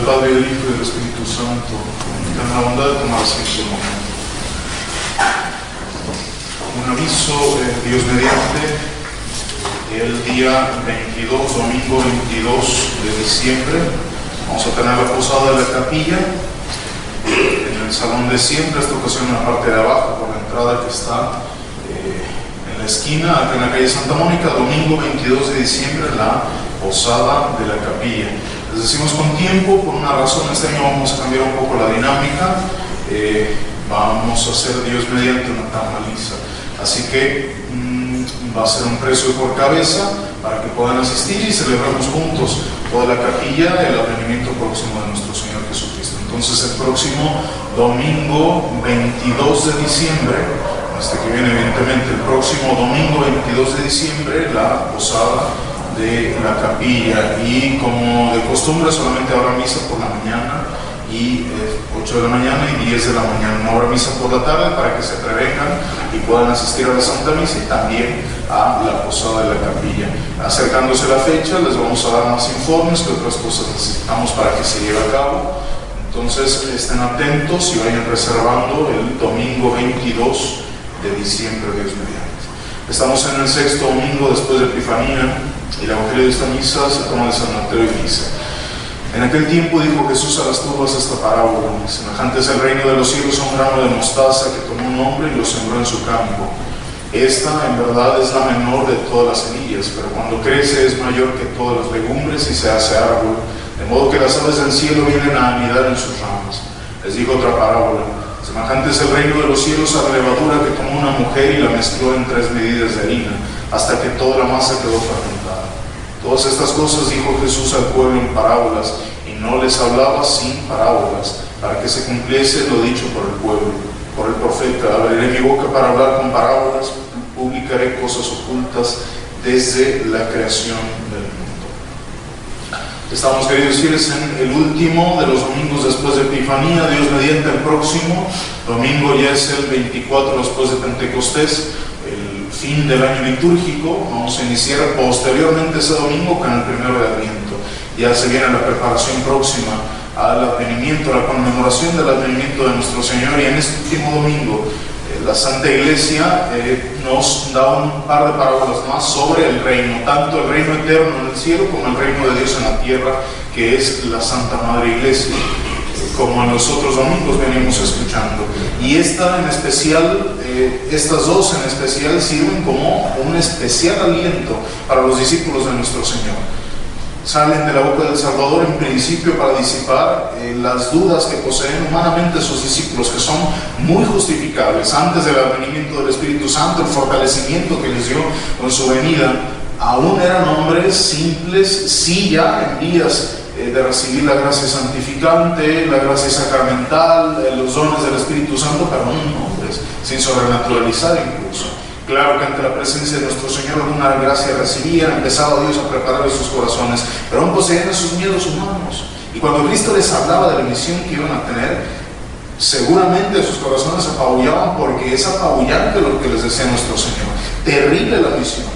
Padre, y del Hijo y del Espíritu Santo. Tengan la bondad de tomar asiento un momento. Un aviso, Dios mediante, el día 22, domingo 22 de diciembre, vamos a tener la posada de la capilla en el salón de siempre, esta ocasión en la parte de abajo, por la entrada que está en la esquina, acá en la calle Santa Mónica. Domingo 22 de diciembre, la posada de la capilla. Les decimos con tiempo, por una razón. Este año vamos a cambiar un poco la dinámica. Vamos a hacer, Dios mediante, una tamaliza. Así que va a ser un precio por cabeza para que puedan asistir y celebramos juntos toda la capilla, el advenimiento próximo de nuestro Señor Jesucristo. Entonces, el próximo domingo 22 de diciembre, que viene evidentemente el próximo domingo 22 de diciembre, la posada de la capilla, y como de costumbre solamente habrá misa por la mañana y 8 de la mañana y 10 de la mañana. No habrá misa por la tarde para que se prevengan y puedan asistir a la Santa Misa y también a la posada de la capilla. Acercándose la fecha, les vamos a dar más informes que otras cosas necesitamos para que se lleve a cabo. Entonces estén atentos y vayan reservando el domingo 22 de diciembre, Dios mediante. Estamos en el sexto domingo después de Epifanía y el Evangelio de esta misa se toma de San Mateo y dice: en aquel tiempo dijo Jesús a las turbas esta parábola: semejante es el reino de los cielos a un grano de mostaza que tomó un hombre y lo sembró en su campo. Esta en verdad es la menor de todas las semillas, pero cuando crece es mayor que todas las legumbres y se hace árbol, de modo que las aves del cielo vienen a anidar en sus ramas. Les digo otra parábola: semejante es el reino de los cielos a la levadura que tomó una mujer y la mezcló en 3 medidas de harina, hasta que toda la masa quedó fermentada. Todas estas cosas dijo Jesús al pueblo en parábolas, y no les hablaba sin parábolas, para que se cumpliese lo dicho por el pueblo, por el profeta: abriré mi boca para hablar con parábolas, publicaré cosas ocultas desde la creación del mundo. Estamos, queridos fieles, en el último de los domingos después de Epifanía. Dios mediante, el próximo domingo ya es el 24 después de Pentecostés, el fin del año litúrgico. Vamos a iniciar posteriormente ese domingo con el primero de Adviento. Ya se viene la preparación próxima al advenimiento, a la conmemoración del advenimiento de nuestro Señor, y en este último domingo la Santa Iglesia nos da un par de parábolas más sobre el reino, tanto el reino eterno en el cielo como el reino de Dios en la tierra, que es la Santa Madre Iglesia, como en los otros domingos venimos escuchando. Y esta en especial, estas dos en especial sirven como un especial aliento para los discípulos de nuestro Señor. Salen de la boca del Salvador en principio para disipar las dudas que poseen humanamente sus discípulos, que son muy justificables. Antes del advenimiento del Espíritu Santo, el fortalecimiento que les dio con su venida, aún eran hombres simples, sí, ya en vías de recibir la gracia santificante, la gracia sacramental, los dones del Espíritu Santo, pero no hombres, sin sobrenaturalizar incluso. Claro que ante la presencia de nuestro Señor alguna gracia recibían, empezaba Dios a prepararles sus corazones, pero aún poseían sus miedos humanos. Y cuando Cristo les hablaba de la misión que iban a tener, seguramente sus corazones se apabullaban, porque es apabullante lo que les decía nuestro Señor. Terrible la misión.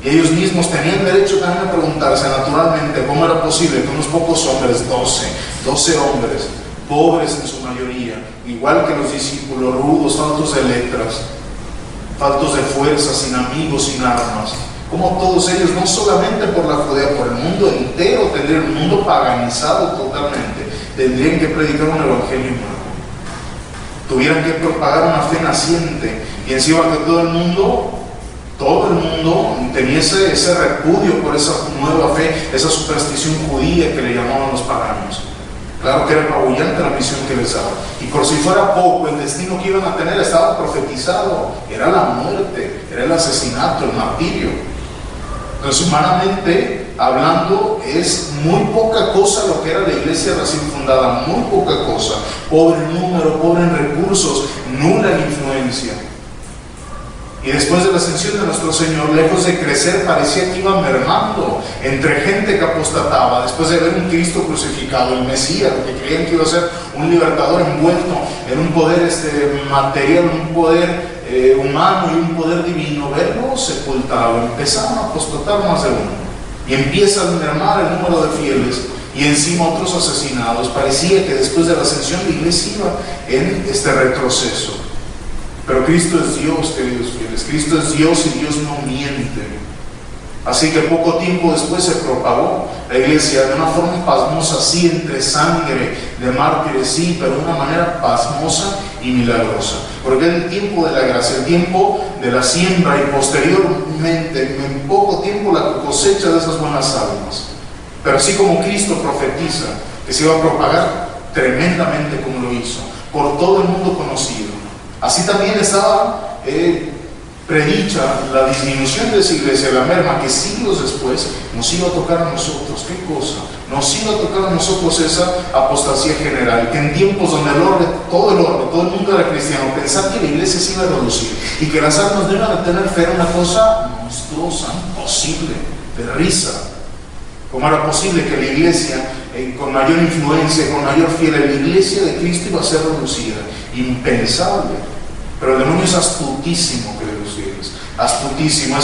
Y ellos mismos tenían derecho también a preguntarse naturalmente cómo era posible que unos pocos hombres, 12 hombres, pobres en su mayoría, igual que los discípulos, rudos, faltos de letras, faltos de fuerza, sin amigos, sin armas, como todos ellos, no solamente por la Judea, por el mundo entero, tendrían un mundo paganizado totalmente, tendrían que predicar un evangelio nuevo, tuvieran que propagar una fe naciente, y encima que todo el mundo tenía ese repudio por esa nueva fe, esa superstición judía que le llamaban los paganos. Claro que era apabullante la misión que les daba, y por si fuera poco, el destino que iban a tener estaba profetizado: era la muerte, era el asesinato, el martirio. Entonces, humanamente hablando, es muy poca cosa lo que era la iglesia recién fundada, muy poca cosa. Pobre en número, pobre en recursos, nula en influencia. Y después de la ascensión de nuestro Señor, lejos de crecer, parecía que iba mermando entre gente que apostataba, después de ver un Cristo crucificado, el Mesías, que creían que iba a ser un libertador envuelto en un poder material, un poder humano y un poder divino, verlo sepultado. Empezaron a apostatar más de uno, y empieza a mermar el número de fieles, y encima otros asesinados. Parecía que después de la ascensión la iglesia iba en este retroceso. Pero Cristo es Dios, queridos fieles. Cristo es Dios y Dios no miente. Así que poco tiempo después se propagó la iglesia de una forma pasmosa, sí, entre sangre de mártires, sí, pero de una manera pasmosa y milagrosa. Porque es el tiempo de la gracia, el tiempo de la siembra, y posteriormente, en poco tiempo, la cosecha de esas buenas almas. Pero así como Cristo profetiza que se iba a propagar tremendamente como lo hizo, por todo el mundo conocido, así también estaba predicha la disminución de esa iglesia, la merma, que siglos después nos iba a tocar a nosotros. ¿Qué cosa? Nos iba a tocar a nosotros esa apostasía general, que en tiempos donde todo el mundo era cristiano, pensar que la iglesia se iba a reducir y que las almas no iban a tener fe era una cosa monstruosa, imposible, de risa. ¿Cómo era posible que la iglesia, con mayor influencia, con mayor fieles, la iglesia de Cristo iba a ser reducida? Impensable. Pero el demonio es astutísimo, queridos fieles, astutísimo.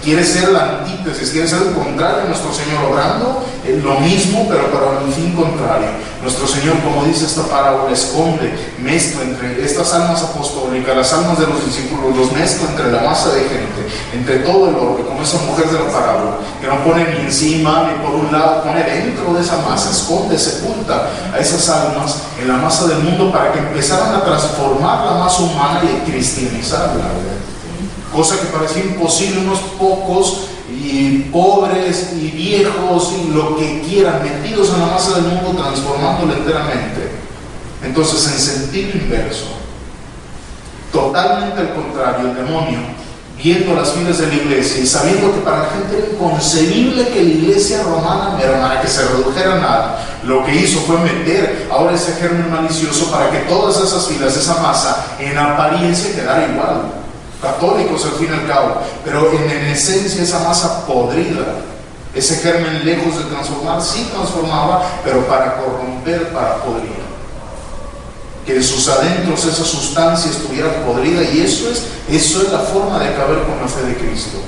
Quiere ser la antítesis, quiere ser el contrario de nuestro Señor, obrando lo mismo, pero para el fin contrario. Nuestro Señor, como dice esta parábola, esconde, mezcla entre estas almas apostólicas, las almas de los discípulos, los mezcla entre la masa de gente, entre todo el orbe, como esa mujer de la parábola, que no pone ni encima ni por un lado, pone dentro de esa masa, esconde, sepulta a esas almas en la masa del mundo para que empezaran a transformar la masa humana y a cristianizarla. Cosa que parecía imposible, unos pocos y pobres y viejos y lo que quieran, metidos en la masa del mundo, transformándola enteramente. Entonces, en sentido inverso, totalmente al contrario, el demonio, viendo las filas de la iglesia y sabiendo que para la gente era inconcebible que la iglesia romana mermara, que se redujera a nada, lo que hizo fue meter ahora ese germen malicioso para que todas esas filas, esa masa, en apariencia quedara igual. Católicos al fin y al cabo, pero en esencia esa masa podrida, ese germen lejos de transformar, sí transformaba, pero para corromper, para podrir. Que en sus adentros esa sustancia estuviera podrida, y eso es la forma de acabar con la fe de Cristo,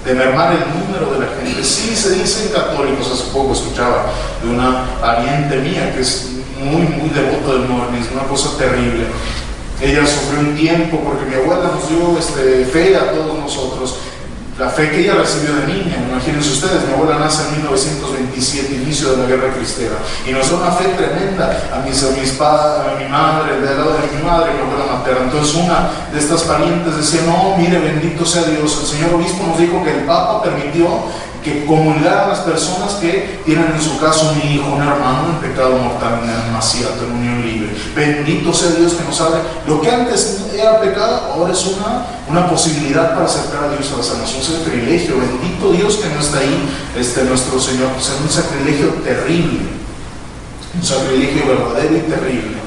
de mermar el número de la gente. Sí se dicen católicos, hace poco escuchaba de una pariente mía que es muy devoto del mormonismo, una cosa terrible. Ella sufrió un tiempo porque mi abuela nos dio fe a todos nosotros, la fe que ella recibió de niña. Imagínense ustedes, mi abuela nace en 1927, inicio de la guerra cristera, y nos da una fe tremenda a mis padres, a mi madre, del lado de mi madre, mi abuela materna. Entonces una de estas parientes decía: no, mire, bendito sea Dios, el señor obispo nos dijo que el Papa permitió que comulgaran las personas que tienen en su caso un hijo, un hermano en pecado mortal, en el maciato, en unión libre. Bendito sea Dios que nos abre. Lo que antes era pecado, ahora es una posibilidad para acercar a Dios a la salvación. Es un sacrilegio. Bendito Dios que no está ahí nuestro Señor. Pues es un sacrilegio terrible, un sacrilegio verdadero y terrible.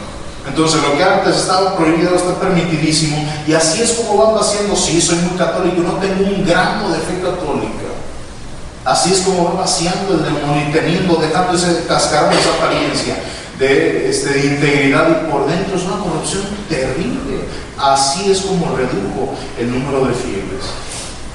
Entonces lo que antes estaba prohibido está permitidísimo, y así es como van vaciando. Sí, soy muy católico, no tengo un gramo de fe católica. Así es como va vaciando el demonio y dejando ese cascarón, esa apariencia de integridad, y por dentro es una corrupción terrible. Así es como redujo el número de fieles.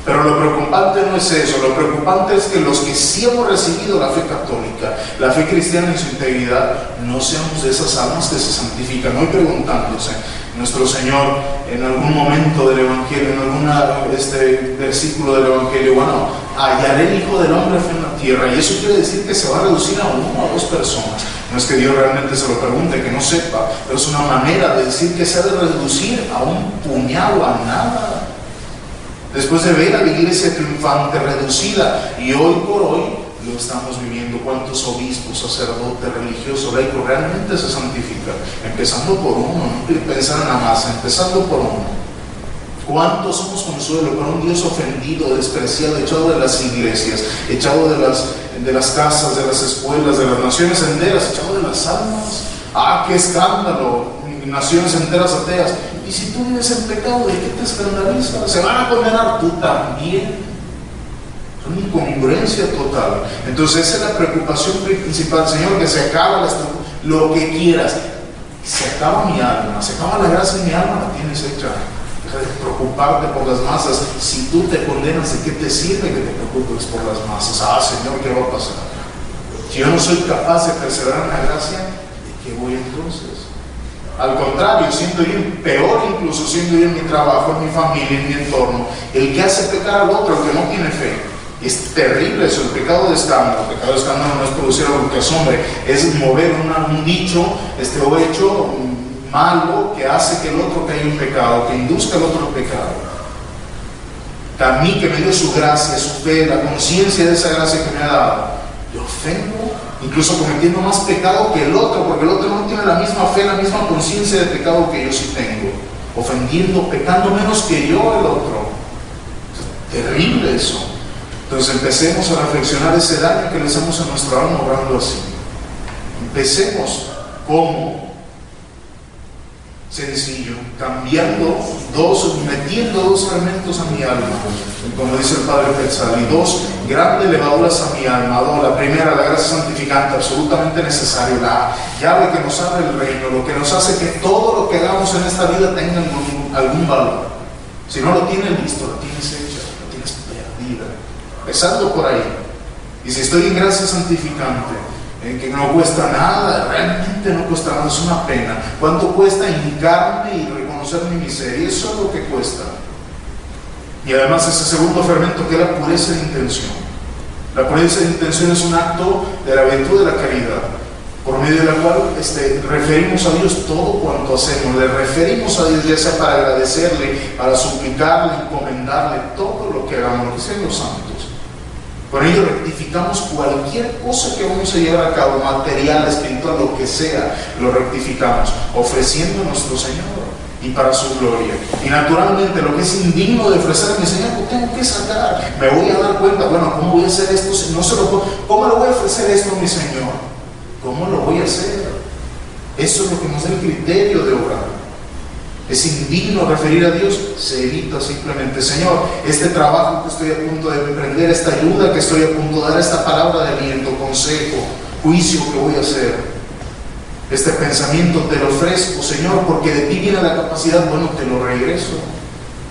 Pero lo preocupante no es eso, lo preocupante es que los que sí hemos recibido la fe católica, la fe cristiana en su integridad, no seamos de esas almas que se santifican. Hoy preguntándose, nuestro Señor en algún momento del Evangelio, en algún versículo del Evangelio, bueno, hallaré el Hijo del Hombre en la tierra, y eso quiere decir que se va a reducir a 1 o 2 personas. No es que Dios realmente se lo pregunte, que no sepa, pero es una manera de decir que se ha de reducir a un puñado, a nada. Después de ver a la iglesia triunfante, reducida, y hoy por hoy lo estamos viviendo. ¿Cuántos obispos, sacerdotes, religiosos, laicos realmente se santifican? Empezando por uno, no pensar en la masa, empezando por uno. ¿Cuántos somos consuelo para un Dios ofendido, despreciado, echado de las iglesias, echado de las casas, de las escuelas, de las naciones enteras, echado de las almas? ¡Ah, qué escándalo! Naciones enteras ateas. Y si tú vives en pecado, ¿de qué te escandalizas? Se van a condenar, tú también. Es una incongruencia total. Entonces esa es la preocupación principal, Señor, que se acaba lo que quieras. Se acaba mi alma, se acaba la gracia en mi alma, la tienes hecha. Deja de preocuparte por las masas. Si tú te condenas, ¿de qué te sirve que te preocupes por las masas? Ah, Señor, ¿qué va a pasar? Si yo no soy capaz de perseverar en la gracia, ¿de qué voy entonces? Al contrario, siendo yo peor, incluso siendo yo en mi trabajo, en mi familia, en mi entorno, el que hace pecar al otro, el que no tiene fe. Es terrible eso, el pecado de escándalo. El pecado de escándalo no es producir algo que asombre, es mover un dicho o hecho malo que hace que el otro caiga en pecado, que induzca al otro pecado. A mí, que me dio su gracia, su fe, la conciencia de esa gracia que me ha dado, yo ofendo, incluso cometiendo más pecado que el otro, porque el otro no tiene la misma fe, la misma conciencia de pecado que yo sí tengo, ofendiendo, pecando menos que yo el otro. Es terrible eso. Entonces empecemos a reflexionar ese daño que le hacemos a nuestra alma obrando así. Empecemos como sencillo, metiendo dos fermentos a mi alma, como dice el Padre Quetzal, y dos grandes levaduras a mi alma. La primera, la gracia santificante, absolutamente necesaria, la llave que nos abre el reino, lo que nos hace que todo lo que hagamos en esta vida tenga algún valor. Si no lo tienes listo, lo tienes hecha, lo tienes perdida. Empezando por ahí. Y si estoy en gracia santificante, que no cuesta nada, realmente no cuesta nada, es una pena. ¿Cuánto cuesta hincarme y reconocer mi miseria? Eso es lo que cuesta. Y además ese segundo fermento, que es la pureza de intención. La pureza de intención es un acto de la virtud de la caridad, por medio de la cual referimos a Dios todo cuanto hacemos. Le referimos a Dios ya sea para agradecerle, para suplicarle, encomendarle todo lo que hagamos, lo que sean los santos. Con ello rectificamos cualquier cosa que vamos a llevar a cabo, material, espiritual, lo que sea, lo rectificamos, ofreciendo a nuestro Señor y para su gloria. Y naturalmente lo que es indigno de ofrecer a mi Señor, pues tengo que sacar. Me voy a dar cuenta, bueno, ¿cómo voy a hacer esto? No se lo puedo. ¿Cómo le voy a ofrecer esto a mi Señor? ¿Cómo lo voy a hacer? Eso es lo que nos da el criterio de obrar. Es indigno referir a Dios, se evita simplemente. Señor, este trabajo que estoy a punto de emprender, esta ayuda que estoy a punto de dar, esta palabra de aliento, consejo, juicio que voy a hacer, este pensamiento te lo ofrezco, Señor, porque de ti viene la capacidad, bueno, te lo regreso.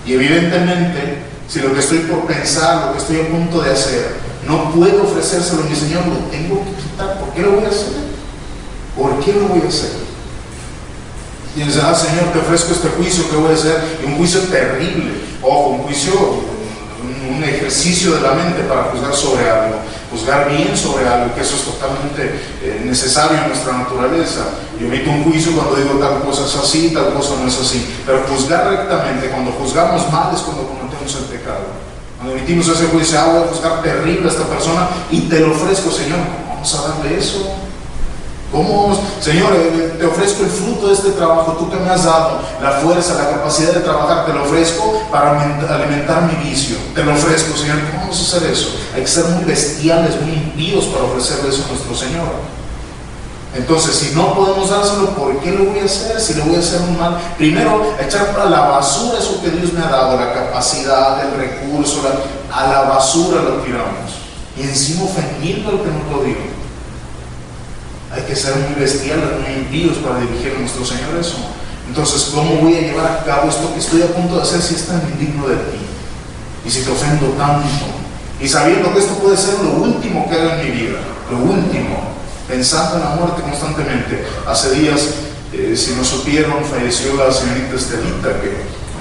Y evidentemente, si lo que estoy por pensar, lo que estoy a punto de hacer, no puedo ofrecérselo a mi Señor, lo tengo que quitar. ¿Por qué lo voy a hacer? ¿Por qué lo voy a hacer? Y dice, Señor, te ofrezco este juicio que voy a hacer, y un juicio terrible, ojo, un juicio, un ejercicio de la mente para juzgar sobre algo, juzgar bien sobre algo, que eso es totalmente necesario en nuestra naturaleza. Yo emito un juicio cuando digo tal cosa es así, tal cosa no es así, pero juzgar rectamente, cuando juzgamos mal es cuando cometemos el pecado. Cuando emitimos ese juicio, voy a juzgar terrible a esta persona y te lo ofrezco, Señor, ¿cómo vamos a darle eso? ¿Cómo, Señor, te ofrezco el fruto de este trabajo, tú que me has dado la fuerza, la capacidad de trabajar, te lo ofrezco para alimentar mi vicio, te lo ofrezco, Señor? ¿Cómo vamos a hacer eso? Hay que ser muy bestiales, muy impíos para ofrecerle eso a nuestro Señor. Entonces, si no podemos dárselo, ¿por qué lo voy a hacer? Si le voy a hacer un mal, primero echar para la basura eso que Dios me ha dado, la capacidad, el recurso, a la basura lo tiramos, y encima ofendiendo al que no lo dio. Hay que ser muy bestiales, muy impíos para dirigir a nuestro Señor eso. Entonces, ¿cómo voy a llevar a cabo esto que estoy a punto de hacer si es tan indigno de ti? Y si te ofendo tanto, y sabiendo que esto puede ser lo último que haga en mi vida, lo último, pensando en la muerte constantemente. Hace días, si no supieron, falleció la señorita Estelita,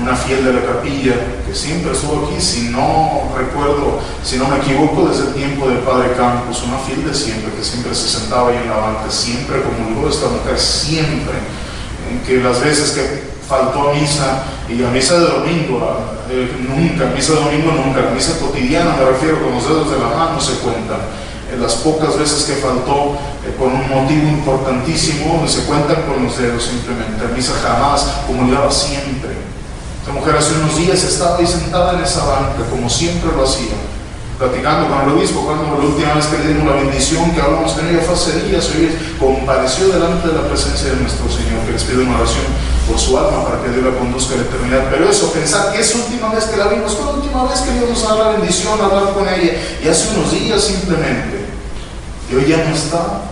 una fiel de la capilla, que siempre estuvo aquí, si no recuerdo, si no me equivoco, desde el tiempo del Padre Campos, una fiel de siempre, que siempre se sentaba ahí en la banca, siempre comulgó esta mujer, siempre, que las veces que faltó a misa, y a misa de domingo, nunca, misa de domingo nunca, la misa cotidiana me refiero, con los dedos de la mano se cuentan. Las pocas veces que faltó por un motivo importantísimo, se cuentan con los dedos simplemente. A misa jamás, comulgaba siempre. Esta mujer hace unos días estaba ahí sentada en esa banca, como siempre lo hacía, platicando con el obispo. Cuando la última vez que le dimos la bendición, que hablamos con ella, fue hace días, hoy compareció delante de la presencia de nuestro Señor, que les pido una oración por su alma para que Dios la conduzca a la eternidad. Pero eso, pensar que es la última vez que la vimos, fue la última vez que íbamos a dar la bendición, a hablar con ella, y hace unos días simplemente, y hoy ya no está.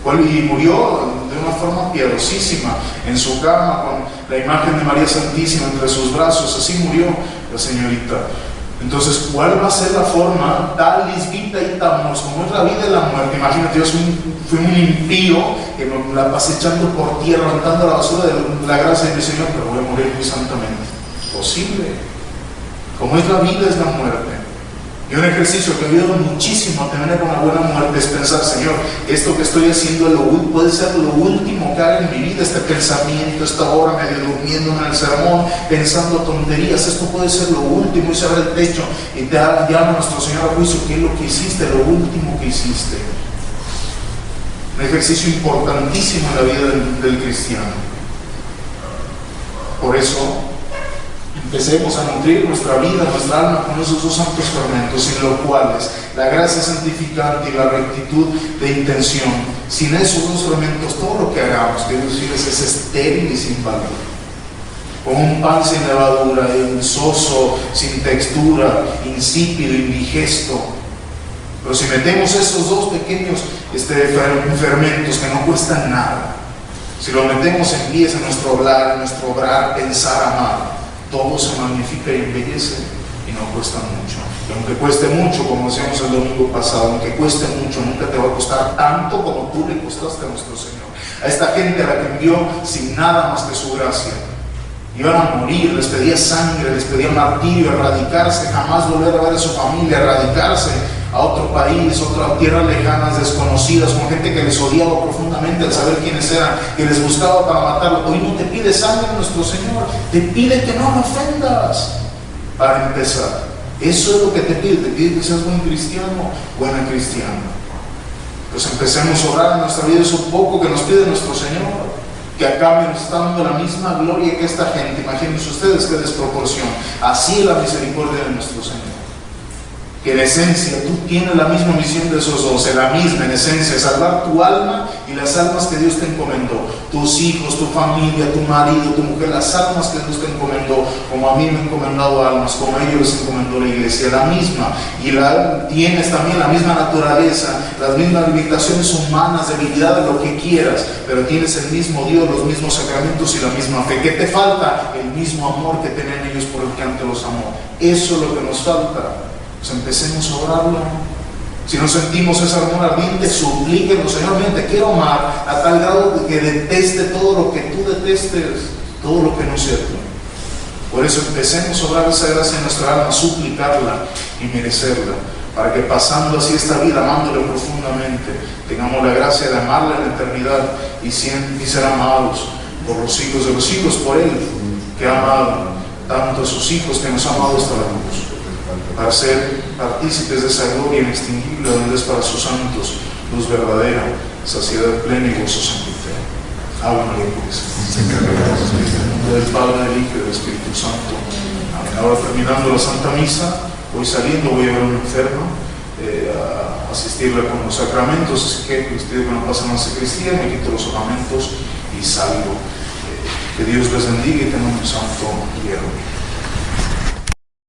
Y murió de una forma piadosísima en su cama con la imagen de María Santísima entre sus brazos. Así murió la señorita. Entonces, ¿cuál va a ser la forma? Talis vita mors, como es la vida y la muerte. Imagínate, yo fui un impío que me la pasé echando por tierra, aventando la basura de la gracia de mi Señor, pero voy a morir muy santamente. Posible. Como es la vida, es la muerte. Y un ejercicio que ayuda muchísimo a tener una buena muerte es pensar, Señor, esto que estoy haciendo puede ser lo último que haga en mi vida, este pensamiento, esta hora medio durmiendo en el sermón, pensando tonterías, esto puede ser lo último, y se abre el techo y te llama nuestro Señor a juicio. ¿Qué es lo que hiciste? Lo último que hiciste. Un ejercicio importantísimo en la vida del cristiano. Por eso, empecemos a nutrir nuestra vida, nuestra alma con esos dos santos fermentos, sin los cuales la gracia santificante y la rectitud de intención, sin esos dos fermentos, todo lo que hagamos, queridos hijos, es estéril y sin valor. Como un pan sin levadura, insoso, sin textura, insípido, indigesto. Pero si metemos esos dos pequeños fermentos que no cuestan nada, si lo metemos en pies en nuestro obrar, pensar, amar, todo se magnifica y embellece y no cuesta mucho. Y aunque cueste mucho, como decíamos el domingo pasado, aunque cueste mucho, nunca te va a costar tanto como tú le costaste a nuestro Señor. A esta gente a la que envió sin nada más que su gracia. Iban a morir, les pedía sangre, les pedía martirio, erradicarse, jamás volver a ver a su familia, erradicarse a otro país, otra tierra lejanas, desconocidas, con gente que les odiaba profundamente al saber quiénes eran, que les buscaba para matarlo. Hoy no te pide sangre nuestro Señor, te pide que no lo ofendas. Para empezar, eso es lo que te pide que seas buen cristiano, buena cristiana. Pues empecemos a orar en nuestra vida eso poco que nos pide nuestro Señor, que a cambio nos está dando la misma gloria que esta gente. Imagínense ustedes qué desproporción. Así es la misericordia de nuestro Señor. Que en esencia tú tienes la misma misión de esos dos, la misma en esencia, salvar tu alma y las almas que Dios te encomendó, tus hijos, tu familia, tu marido, tu mujer, las almas que Dios te encomendó, como a mí me ha encomendado almas, como a ellos les encomendó la iglesia, la misma. Y tienes también la misma naturaleza, las mismas limitaciones humanas, debilidades, lo que quieras, pero tienes el mismo Dios, los mismos sacramentos y la misma fe. ¿Qué te falta? El mismo amor que tenían ellos por el que antes los amó. Eso es lo que nos falta. Pues empecemos a orarlo. Si no sentimos ese amor ardiente, suplíquenos, Señor, mira, te quiero amar a tal grado de que deteste todo lo que tú detestes, todo lo que no es cierto. Por eso empecemos a orar esa gracia en nuestra alma, suplicarla y merecerla, para que pasando así esta vida, amándole profundamente, tengamos la gracia de amarla en la eternidad y ser amados por los hijos de los hijos, por Él, que ha amado tanto a sus hijos, que nos ha amado hasta la cruz, para ser partícipes de esa gloria inextinguible donde es para sus santos luz verdadera, saciedad plena y gozo sin fin. Háblanos, pues. En nombre del Padre, del Hijo y del Espíritu Santo. Amén. Ahora, terminando la Santa Misa, voy saliendo, voy a ver a un enfermo, a asistirle con los sacramentos, así que les pido que no pasen a la sacristía, me quito los ornamentos y salgo. Que Dios les bendiga y tengan un santo hierro.